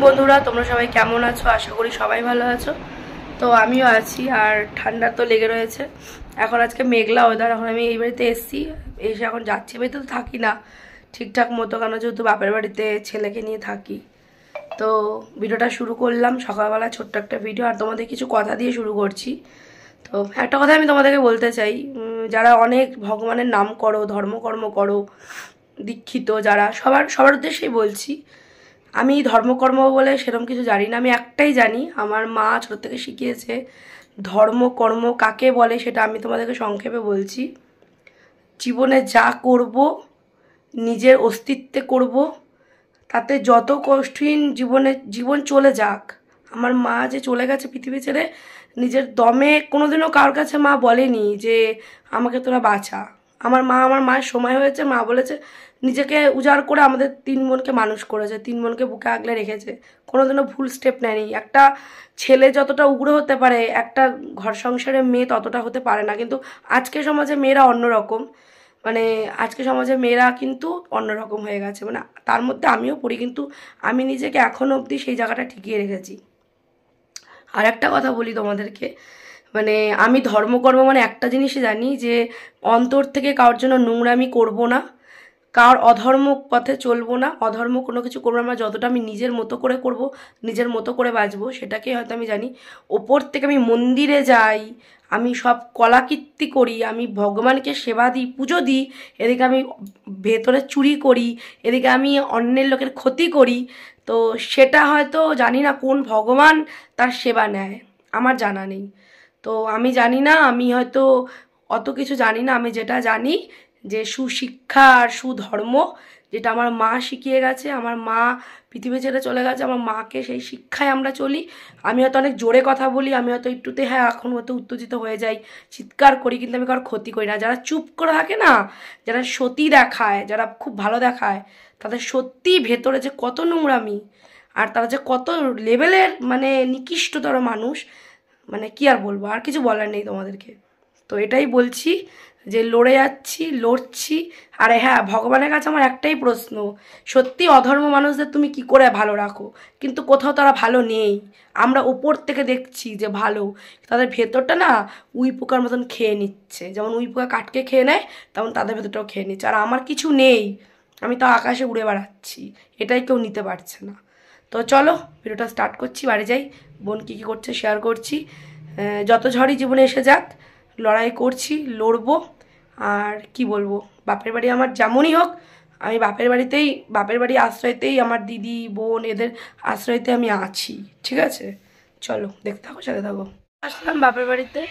বন্ধুরা, তোমরা সবাই কেমন আছো? আশা করি সবাই ভালো আছো। তো আমিও আছি, আর ঠান্ডা তো লেগে রয়েছে। এখন আজকে মেঘলা ওয়েদার। এখন আমি এই বাড়িতে এসেছি, এসে এখন যাচ্ছি। বাড়িতে তো থাকি না ঠিকঠাক মতো, কেন যেহেতু বাপের বাড়িতে ছেলেকে নিয়ে থাকি। তো ভিডিওটা শুরু করলাম সকালবেলা, ছোট্ট একটা ভিডিও, আর তোমাদের কিছু কথা দিয়ে শুরু করছি। তো একটা কথা আমি তোমাদেরকে বলতে চাই, যারা অনেক ভগবানের নাম করো, ধর্মকর্ম করো, দীক্ষিত যারা, সবার উদ্দেশ্যেই বলছি, আমি ধর্মকর্ম বলে সেরকম কিছু জানি না। আমি একটাই জানি, আমার মা ছোট থেকে শিখিয়েছে ধর্মকর্ম কাকে বলে। সেটা আমি তোমাদেরকে সংক্ষেপে বলছি। জীবনে যা করব নিজের অস্তিত্বে করব, তাতে যত কঠিন জীবন চলে যাক। আমার মা যে চলে গেছে পৃথিবী ছেড়ে, নিজের দমে কোনোদিনও কারোর কাছে মা বলেনি যে আমাকে তোরা বাঁচা। আমার মায়ের সময় হয়েছে, মা বলেছে, নিজেকে উজাড় করে আমাদের 3 বোনকে মানুষ করেছে, 3 বোনকে বুকে আগলে রেখেছে, কোনোদিনও ভুল স্টেপ নেয়নি। একটা ছেলে যতটা উগ্র হতে পারে, একটা ঘর সংসারের মেয়ে ততটা হতে পারে না। কিন্তু আজকে সমাজে মেয়েরা অন্যরকম, মানে আজকে সমাজে মেয়েরা কিন্তু অন্যরকম হয়ে গেছে, মানে তার মধ্যে আমিও পড়ি। কিন্তু আমি নিজেকে এখনও অবধি সেই জায়গাটা ঠিকিয়ে রেখেছি। আর একটা কথা বলি তোমাদেরকে, মানে আমি ধর্মকর্ম মানে একটা জিনিসই জানি, যে অন্তর থেকে কারোর জন্য নোংরামি করব না, কার অধর্ম পথে চলবো না, অধর্ম কোনো কিছু করবো না। যতটা আমি নিজের মতো করে করব, নিজের মতো করে বাঁচবো, সেটাকেই হয়তো আমি জানি। ওপর থেকে আমি মন্দিরে যাই, আমি সব কলাকীর্তি করি, আমি ভগবানকে সেবা দিই, পুজো দিই, এদিকে আমি ভেতরে চুরি করি, এদিকে আমি অন্যের লোকের ক্ষতি করি। তো সেটা হয়তো জানি না কোন ভগবান তার সেবা নেয়, আমার জানা নেই। তো আমি জানি না, আমি হয়তো অত কিছু জানি না। আমি যেটা জানি, যে সুশিক্ষা আর সুধর্ম, যেটা আমার মা শিখিয়ে গেছে। আমার মা পৃথিবী ছেড়ে চলে গেছে, আমার মাকে সেই শিক্ষায় আমরা চলি। আমি হয়তো অনেক জোরে কথা বলি, আমি হয়তো একটুতে এখন হয়তো উত্তেজিত হয়ে যাই, চিৎকার করি, কিন্তু আমি কারোর ক্ষতি করি না। যারা চুপ করে থাকে না, যারা সতী দেখায়, যারা খুব ভালো দেখায়, তাদের সত্যি ভেতরে যে কত নোংরামি, আর তারা যে কত লেভেলের মানে নিকৃষ্টতর মানুষ, মানে কি আর বলবো, আর কিছু বলার নেই তোমাদেরকে। তো এটাই বলছি, যে লড়ে যাচ্ছি, লড়ছি। আর হ্যাঁ, ভগবানের কাছে আমার একটাই প্রশ্ন, সত্যি অধর্ম মানুষদের তুমি কি করে ভালো রাখো? কিন্তু কোথাও তারা ভালো নেই। আমরা ওপর থেকে দেখছি যে ভালো, তাদের ভেতরটা না উই পোকার মতন খেয়ে নিচ্ছে। যেমন উই পোকা কাটকে খেয়ে নেয়, তেমন তাদের ভেতরটাও খেয়ে নিচ্ছে। আর আমার কিছু নেই, আমি তো আকাশে উড়ে বেড়াচ্ছি, এটাই কেউ নিতে পারছে না। তো চলো ভিডিওটা স্টার্ট করছি, বাড়ি যাই। বোন কী কী করছে শেয়ার করছি। যত ঝড়ই জীবনে এসে যাক, লড়াই করছি, লড়বো। আর কি বলবো, বাপের বাড়ি আমার যেমনই হোক, আমি বাপের বাড়ি আশ্রয়তেই, আমার দিদি বোন এদের আশ্রয়তে আমি আছি, ঠিক আছে? চলো দেখতে থাকো, সাথে থাকো। আসলাম বাপের বাড়িতে,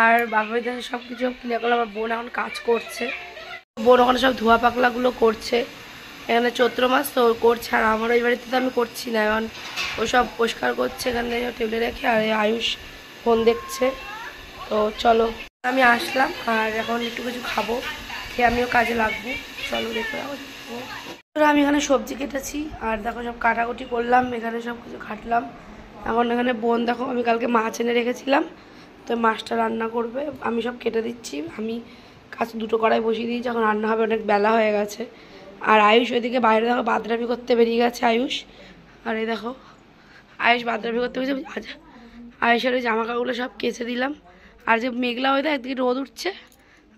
আর বাপের বাড়িতে সব কিছু ক্লিয়ার করলাম। আমার বোন এখন কাজ করছে, বোন ওখানে সব ধোয়া পাকলাগুলো করছে, এখানে চৈত্র মাস তো করছে। আর আমার ওই বাড়িতে তো আমি করছি না, এখন ওসব পরিষ্কার করছে এখানে টেবিলে রেখে। আর আয়ুষ ফোন দেখছে। তো চলো, আমি আসলাম, আর এখন একটু কিছু খাবো, খেয়ে আমিও কাজে লাগবো। চলো দেখতে যাবো। আমি এখানে সবজি কেটেছি, আর দেখো সব কাটাকুটি করলাম, এখানে সব কিছু কাটলাম। এখন এখানে বোন দেখো, আমি কালকে মাছ এনে রেখেছিলাম, তো মাছটা রান্না করবে। আমি সব কেটে দিচ্ছি, আমি কাজ 2টো কড়াই বসিয়ে দিয়েছি, এখন রান্না হবে, অনেক বেলা হয়ে গেছে। আর আয়ুষ ওইদিকে বাইরে দেখো বাদরামি করতে বেরিয়ে গেছে আয়ুষ। আর এই দেখো আয়ুষ বাদরামি করতে গেছে। আচ্ছা, আয়ুষের ওই জামা কাপড়গুলো সব কেচে দিলাম। আর যে মেঘলা হয়ে দেয়, একদিকে রোদ উঠছে,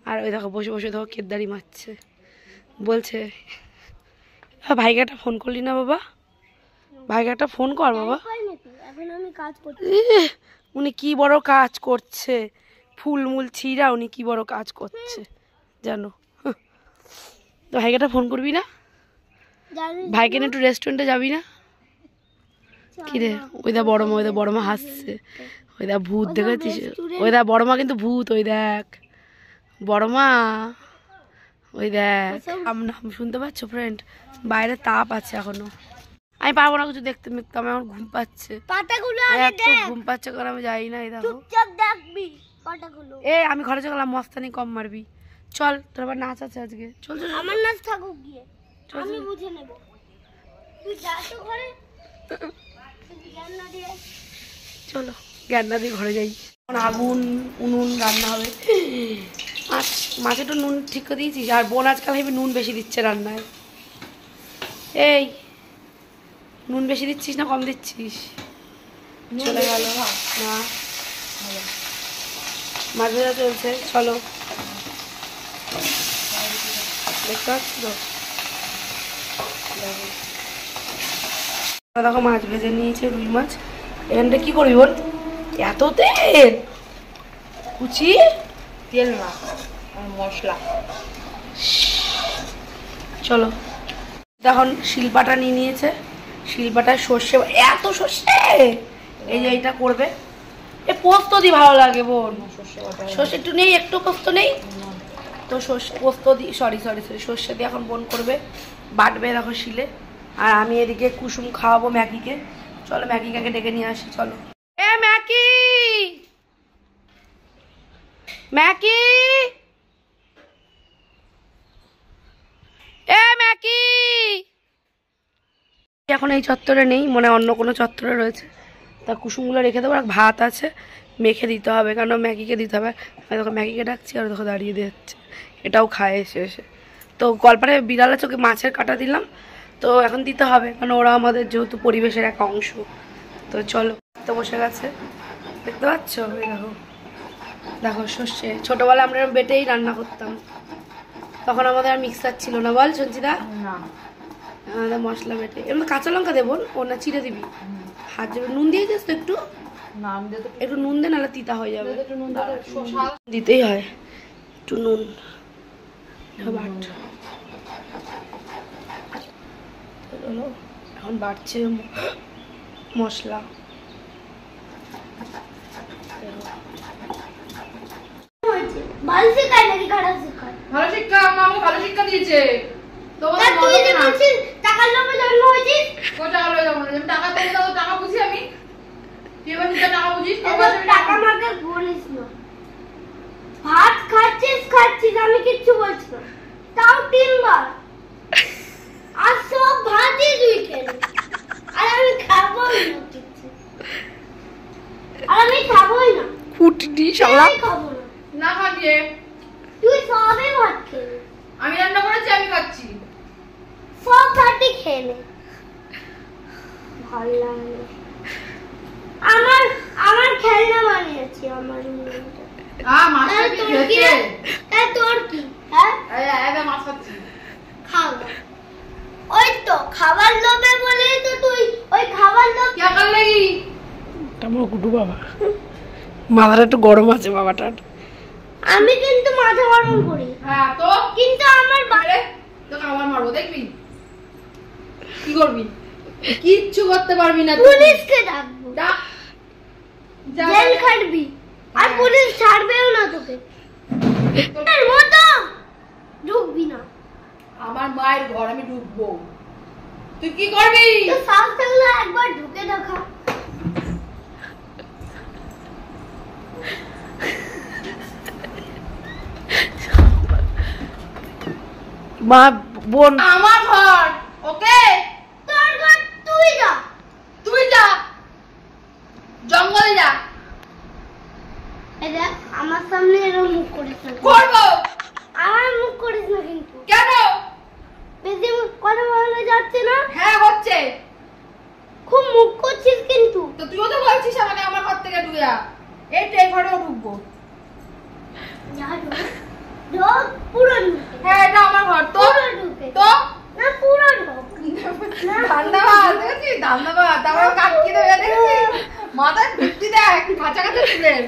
আর ওই দেখো বসে বসে দেখো কেদারি মারছে। বলছে, ভাইকে একটা ফোন করলি না বাবা? ভাইকে একটা ফোন কর বাবা। উনি কি বড় কাজ করছে, ফুলমুল ছিঁড়া উনি কি বড় কাজ করছে জানো? তো ভাইকে একটা ফোন করবি না? ভাইকে নিয়ে একটু রেস্টুরেন্টে যাবি না? কিরে, ওইদা বড় মা হাসছে। ওই দেখ ভূত দেখেছিস? ওই দেখ বড় মা কিন্তু ভূত, ওই দেখ বড় মা, ওই দেখ। নাম শুনতে পাচ্ছ ফ্রেন্ড? বাইরে তাপ আছে এখনো, আমি পারবো না কিছু দেখতে মিখতে, আমার এখন ঘুম পাচ্ছে, এত ঘুম পাচ্ছে কারণ আমি যাই না। এই দেখো, এ আমি ঘরে চলাম, মস্তানি কম মারবি। চল, তোর আবার নাচ আছে আজকে, চল চল। আমার নাচ থাকুক গিয়ে, আমি বুঝে নেব। তুই যা তো ঘরে, চলো জ্ঞান না দিয়ে ঘরে যাই। আগুন উনুন রান্না হবে, মাছে তো নুন ঠিক করে দিয়েছিস? আর বোন আজকাল হেবি নুন বেশি দিচ্ছে রান্নায়। এই নুন বেশি দিচ্ছিস না কম দিচ্ছিস? চলে গেল না, মাছ ভাজা চলছে। চলো, দেখতে পাচ্ছ তো, দেখো মাছ ভেজে নিয়েছে, রুই মাছ। এখানটা কি করবি বল? এত তেল, কুচি তেল না, মশলা। চলো, এখন শিলপাটা নিয়ে নিয়েছে, শিলপাটায় সর্ষে, এত সর্ষে, এই যে এইটা করবে। এ পোস্ত দিয়ে ভালো লাগে বোন, সর্ষে একটু নেই, একটু পোস্ত নেই তো, সর্ষে পোস্ত দিয়ে, সরি সর্ষে দিয়ে এখন বোন করবে, বাটবে দেখো শিলে। আর আমি এদিকে কুসুম খাওয়াবো ম্যাগিকে। চলো ম্যাগিকে ডেকে নিয়ে আসি। চলো, এ ম্যাগি, ম্যাগি, এ ম্যাগি। এখন এই চত্বরে নেই, মনে অন্য কোনো চত্বরে রয়েছে, তা কুসুমগুলো রেখে দেবো। আর ভাত আছে, মেখে দিতে হবে, কারণ ম্যাগিকে দিতে হবে। আমি দেখো ম্যাগিকে ডাকছি আর দেখো দাঁড়িয়ে দিচ্ছে, এটাও খায় এসে এসে। তো গল্পে বিড়ালে চোখে মাছের কাটা দিলাম, তো এখন দিতে হবে, কারণ ওরা আমাদের যেহেতু পরিবেশের এক অংশ। তো চলো, তো বসে গেছে, দেখতে পাচ্ছ? দেখো দেখো সর্ষে, ছোটোবেলায় আমরা বেটেই রান্না করতাম, তখন আমাদের আর মিক্সার ছিল না, বল সঞ্চিতা? না, আমাদের মশলা বেটে। এমনি কাঁচা লঙ্কা দেবো, ও না চিড়ে দিবি? হাত যাবে, নুন দিয়ে দিস তো একটু, একটু নুন দে, নাহলে তিতা হয়ে যাবে। দিতেই হয় একটু নুন। এখন বাড়ছে মশলা। ভালো শিক্ষায় নাকি খারাপ শিক্ষায়? ভালো শিক্ষা, মামা ভালো শিক্ষা দিয়েছে। তুই যে বলছিস টাকার লোভে জন্ম হয়েছিস, টাকা লয়ে যাবো না, টাকা দেবো তো টাকা বুঝি আমি, তুই এবার টাকা বুঝিস? টাকা মাকে বলিস না। ভাত খাচ্ছিস, আমি কিচ্ছু বলছি না, তাও 3 বার। আর সব ভাতই তুই খেলি, আর আমি খাবোই না কিছু, আর আমি খাবোই না, কুটনি শালা, আমি খাবো না। না খাবিয়ে, তুই সবই ভাত খেলি, আমি রান্না করেছি, আমি খাচ্ছি। সব ভাতই খেয়ে নে, ভালো লাগে না। আমার খেলনা বানিয়েছি আমার মেয়েটা। মাছটা কি খেয়েছে? তোর কি? হ্যাঁ, মাছ খাচ্ছি, খাওয়া। ওই তো খাবার লোভে বলেই তো তুই ওই খাবার লোভ। কি কর লাগি? আমার গুডু বাবা, মাথাটা একটু গরম আছে বাবাটার। আমি কিন্তু মাথা গরম করি। হ্যাঁ তো, কিন্তু আমার বাইরে তোকে আমার মারবো, দেখবি কি করবি? কিচ্ছু করতে পারবি না, পুলিশকে ডাকবো, ডাক, জেল খাটবি, আর পুলিশ ছাড়বেও না তোকে। তোর মতো ঢুকবি না আমার মায়ের ঘর, আমি ঢুকবো, তুই কি করবি? তো সাহস থাকলে একবার ঢুকে দেখা। মা বোন, আমার ঘর, ওকে? তোর ঘর তুই যা, তুই যা জঙ্গলে যা। এই দেখ আমার সামনে এরকম মুখ করিস না, করবো। আমার মুখ করিস না কিন্তু। কেন? বেশি কথা বলা যাচ্ছে না, হ্যাঁ হচ্ছে, খুব মুখ করছিস কিন্তু। তো তুইও তো বলছিস আমাকে আমার ঘর থেকে ঢুকে যা, এই তো এই ঘরেও ঢুকবো। যা ঢোক, পুরো ঢুকে। হ্যাঁ এটা আমার ঘর, তো পুরো ঢুকে তো না, পুরো ঢোক। ধান্দাবাদ দেখেছিস, ধান্দাবাদ, তারপর কাটকি দেবে দেখেছিস, মাথায় ঢুকতি দেখ, কাঁচা কাঁচা চুলের।